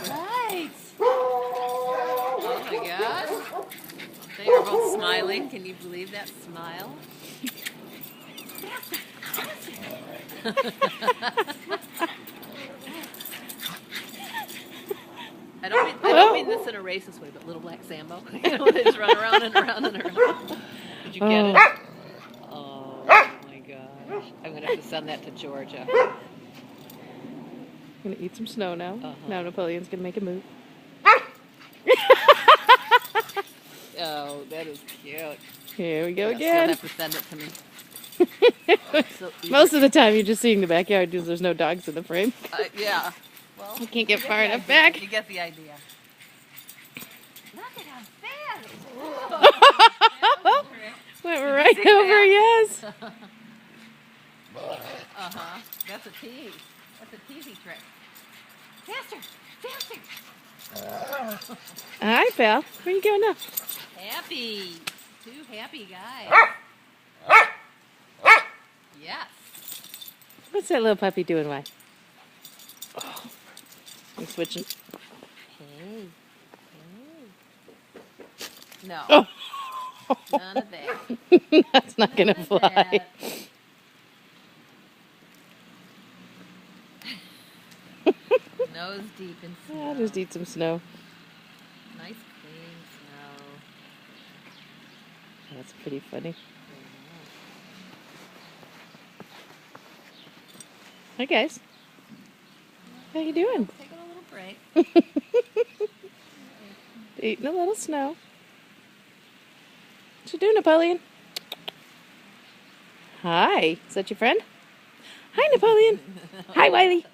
right. Oh my gosh. They are both smiling. Can you believe that smile? I don't mean this in a racist way, but little black Sambo. You know, they just run around and around and around. Did you get it? Oh my gosh. I'm going to have to send that to Georgia. I'm going to eat some snow now. Now Napoleon's going to make a move. Oh, that is cute. Here we go Yes, again. You'll have to send it to me. So most of the time you're just seeing the backyard because there's no dogs in the frame. Yeah. Well, I can't get far enough back. You get the idea. Look at how fast. Went right over, yes. That's a tease. That's a teasy trick. Faster, faster. Hi, pal. Where you going now? Happy. Two happy guys. Yes. What's that little puppy doing, why? Oh, I'm switching. Hey. No. Oh. None of that. That's not going to fly. Nose deep in snow. I'll just eat some snow. Nice clean snow. That's pretty funny. Hi, guys. How you doing? Taking a little break. Eating a little snow. What you doing, Napoleon? Hi. Is that your friend? Hi, Napoleon. Hi, Wiley.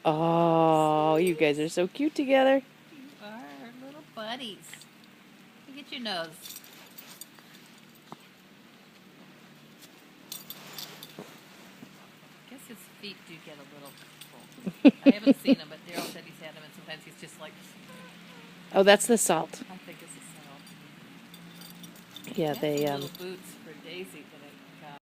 Oh, you guys are so cute together. You are little buddies. Look at your nose. I guess his feet do get a little cold. I haven't seen him, but Daryl said he's had them, and sometimes he's just like... Oh, that's the salt. I think it's a salt. Yeah, they little boots for Daisy.